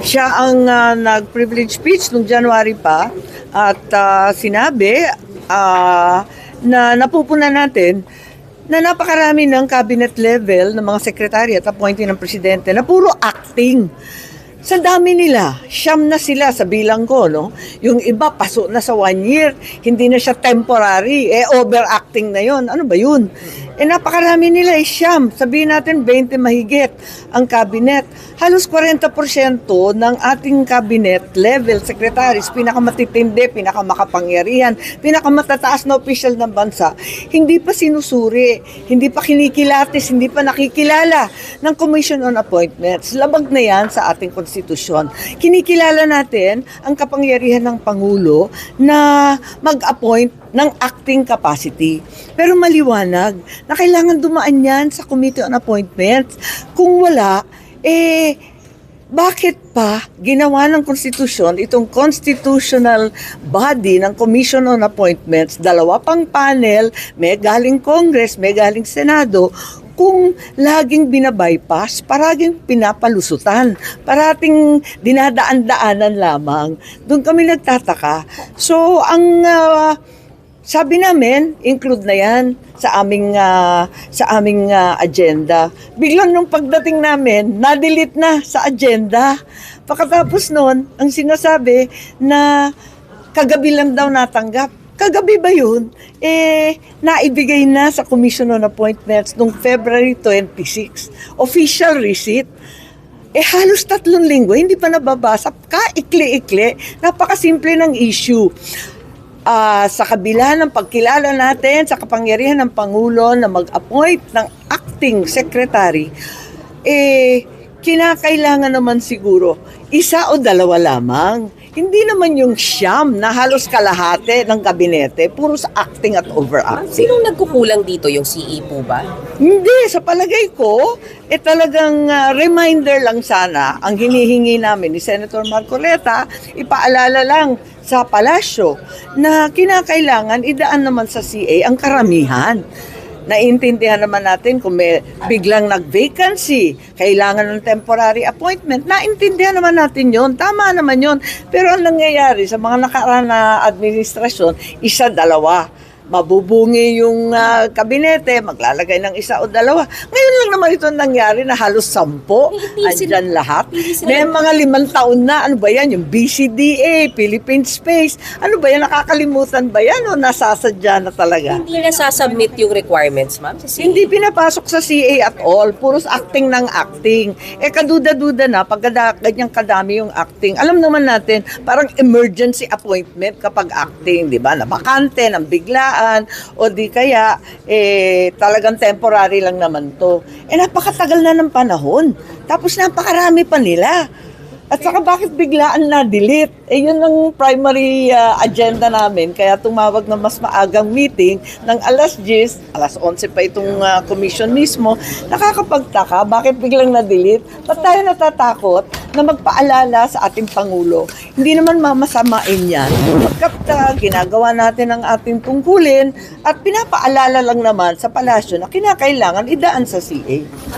Siya ang nag-privilege speech noong January pa at sinabi na napupunan natin na napakarami ng cabinet level ng mga secretary at appointee ng presidente na puro acting. Sa dami nila, siyam na sila sa bilang ko, no? Yung iba, paso na sa 1 year, hindi na siya temporary, overacting na yon. Ano ba yun? Napakarami nila, siyam. Sabihin natin, 20 mahigit ang cabinet. Halos 40% ng ating cabinet level secretaries, pinakamatitindi, pinakamakapangyarihan, pinakamatataas na opisyal ng bansa, hindi pa sinusuri, hindi pa kinikilatis, hindi pa nakikilala ng Commission on Appointments. Labag na yan sa ating konstitusyon. Kinikilala natin ang kapangyarihan ng Pangulo na mag-appoint ng acting capacity. Pero maliwanag na kailangan dumaan yan sa Committee on Appointments. Kung wala, bakit pa ginawa ng konstitusyon itong constitutional body ng Commission on Appointments, dalawa pang panel, may galing Congress, may galing Senado, kung laging binabypass, paraging pinapalusutan, parating dinadaan-daanan lamang. Doon kami nagtataka. So, ang sabi namin, include na yan sa aming agenda. Biglang nung pagdating namin, na-delete na sa agenda. Pagkatapos noon, ang sinasabi na kagabi lang daw natanggap. Kagabi ba yun? Naibigay na sa Commission on Appointments noong February 26. Official receipt. Halos 3 linggo, hindi pa nababasa. Kaikli-ikli. Napakasimple ng issue. Sa kabila ng pagkilala natin sa kapangyarihan ng Pangulo na mag-appoint ng acting secretary, kinakailangan naman siguro 1 o 2 lamang. Hindi naman yung siyam na halos kalahati ng kabinete, puro sa acting at overacting. Sinong nagkukulang dito? Yung CE po ba? Hindi, sa palagay ko, talagang reminder lang sana ang hinihingi namin ni Senator Marcoleta, ipaalala lang sa palasyo na kinakailangan idaan naman sa CA ang karamihan. Naiintindihan naman natin kung may biglang nag-vacancy, kailangan ng temporary appointment, naintindihan naman natin yon, tama naman yon. Pero ang nangyayari sa mga nakaraan na administrasyon, 1, 2, mabubungi yung kabinete, maglalagay ng 1 o 2. Ngayon lang naman ito nangyari na halos 10, andyan lahat. May mga 5 taon na, ano ba yan? Yung BCDA, Philippine Space, ano ba yan? Nakakalimutan ba yan o nasasadya na talaga? Hindi nasasubmit yung requirements, ma'am, sa CA? Hindi pinapasok sa CA at all. Puros acting ng acting. Kaduda-duda na pag ganyang kadami yung acting. Alam naman natin, parang emergency appointment kapag acting, di ba? Nabakante, nang biglaan, o di kaya, talagang temporary lang naman to. Napakatagal na ng panahon. Tapos napakarami pa nila. At saka bakit biglaan na-delete? Yun ang primary agenda namin. Kaya tumawag na mas maagang meeting ng alas 10, alas 11 pa itong commission mismo. Nakakapagtaka, bakit biglang na-delete? Ba't tayo natatakot na magpaalala sa ating Pangulo? Hindi naman mamasamain yan. Pagkat ginagawa natin ang ating tungkulin at pinapaalala lang naman sa palasyo na kinakailangan idaan sa CA.